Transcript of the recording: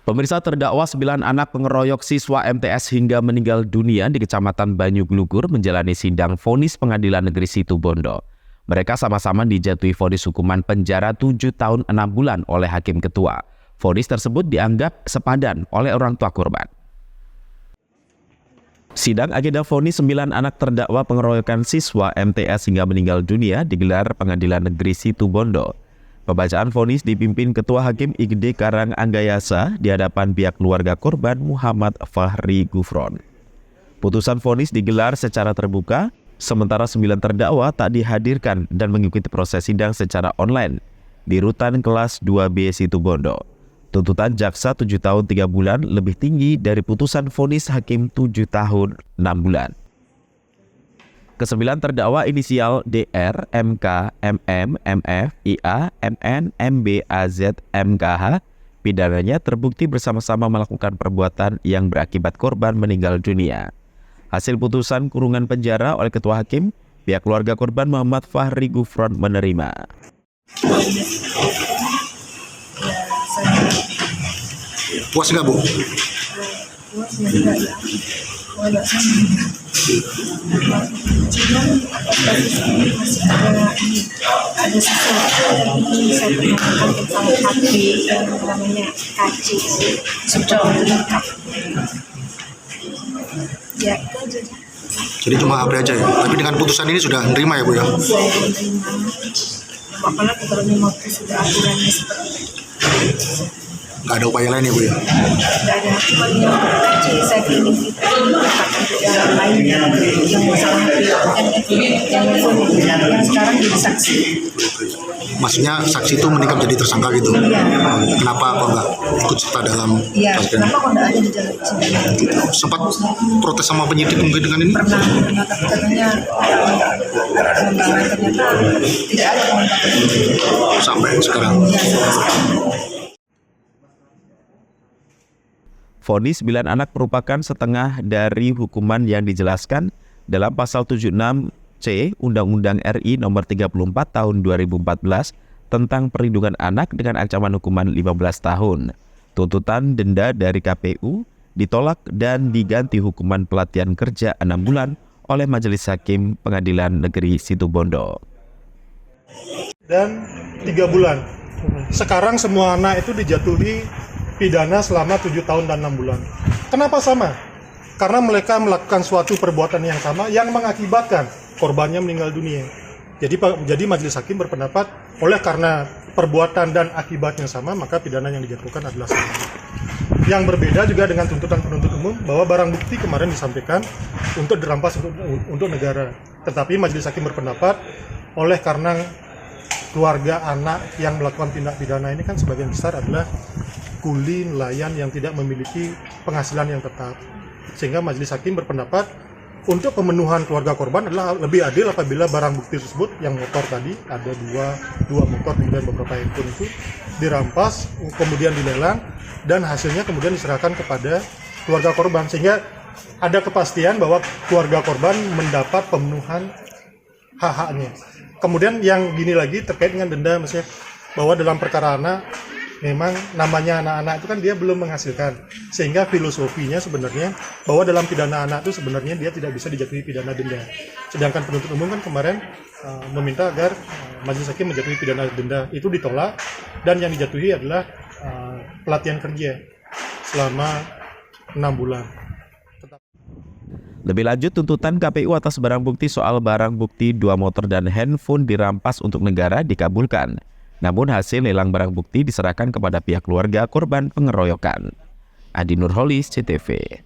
Pemirsa, terdakwa 9 anak pengeroyok siswa MTS hingga meninggal dunia di Kecamatan Banyuglugur menjalani sidang vonis Pengadilan Negeri Situbondo. Mereka sama-sama dijatuhi vonis hukuman penjara 7 tahun 6 bulan oleh Hakim Ketua. Vonis tersebut dianggap sepadan oleh orang tua korban. Sidang agenda vonis 9 anak terdakwa pengeroyokan siswa MTS hingga meninggal dunia digelar Pengadilan Negeri Situbondo. Pembacaan vonis dipimpin Ketua Hakim IGD Karanganggayasa di hadapan pihak keluarga korban Muhammad Fahri Gufron. Putusan vonis digelar secara terbuka, sementara 9 terdakwa tak dihadirkan dan mengikuti proses sidang secara online di Rutan Kelas 2B Situbondo. Tuntutan jaksa 7 tahun 3 bulan lebih tinggi dari putusan vonis hakim 7 tahun 6 bulan. Kesembilan terdakwa inisial DR, MK, MM, MF, IA, MN, MB, AZ, MKH, pidananya terbukti bersama-sama melakukan perbuatan yang berakibat korban meninggal dunia. Hasil putusan kurungan penjara oleh Ketua Hakim, pihak keluarga korban Muhammad Fahri Gufron menerima. Puas nggak, Bu? Puas ya, tidak ya. Agak sama. Cuman masih ada sesuatu yang ingin saya tanyakan tentang HP yang namanya KC sudah lengkap. Ya, itu aja. Jadi cuma HP aja ya? Tapi dengan putusan ini sudah menerima ya, Bu ya? Saya menerima. Apalagi kalau memang sudah aturannya seperti itu. Nggak ada upaya lain ya, Bu ya? Nggak ada, cuma yang kecil saya ingin kita mendapatkan jalan lainnya yang masalah yang sekarang jadi saksi. Maksudnya saksi itu meningkat jadi tersangka gitu? Iya. Kenapa kok nggak ikut serta dalam Iya, kasus ini? kenapa kok nggak ada di dalam sidang? Sempat protes sama penyidik mungkin dengan ini? Pernah, tapi katanya pengembangan ternyata tidak ada pengembangan. Sampai sekarang? Ya, Vonis 9 anak merupakan setengah dari hukuman yang dijelaskan dalam pasal 76C Undang-Undang RI nomor 34 tahun 2014 tentang perlindungan anak dengan ancaman hukuman 15 tahun. Tuntutan denda dari KPU ditolak dan diganti hukuman pelatihan kerja 6 bulan oleh Majelis Hakim Pengadilan Negeri Situbondo. Dan 3 bulan. Sekarang semua anak itu dijatuhi pidana selama 7 tahun dan 6 bulan. Kenapa sama? Karena mereka melakukan suatu perbuatan yang sama yang mengakibatkan korbannya meninggal dunia. Jadi majelis hakim berpendapat oleh karena perbuatan dan akibatnya sama, maka pidana yang dijatuhkan adalah sama. Yang berbeda juga dengan tuntutan penuntut umum bahwa barang bukti kemarin disampaikan untuk dirampas untuk negara. Tetapi majelis hakim berpendapat oleh karena keluarga anak yang melakukan tindak pidana ini kan sebagian besar adalah kuli nelayan yang tidak memiliki penghasilan yang tetap, sehingga majelis hakim berpendapat untuk pemenuhan keluarga korban adalah lebih adil apabila barang bukti tersebut yang motor tadi ada dua motor kemudian beberapa handphone itu dirampas kemudian dilelang dan hasilnya kemudian diserahkan kepada keluarga korban, sehingga ada kepastian bahwa keluarga korban mendapat pemenuhan hak-haknya. Kemudian yang gini lagi terkait dengan denda, maksudnya bahwa dalam perkara anak memang namanya anak-anak itu kan dia belum menghasilkan, sehingga filosofinya sebenarnya bahwa dalam pidana anak itu sebenarnya dia tidak bisa dijatuhi pidana denda. Sedangkan penuntut umum kan kemarin meminta agar majelis hakim menjatuhi pidana denda, itu ditolak dan yang dijatuhi adalah pelatihan kerja selama 6 bulan. Lebih lanjut, tuntutan KPU atas barang bukti soal barang bukti 2 motor dan handphone dirampas untuk negara dikabulkan. Namun hasil lelang barang bukti diserahkan kepada pihak keluarga korban pengeroyokan. Adi Nurholis, CTV.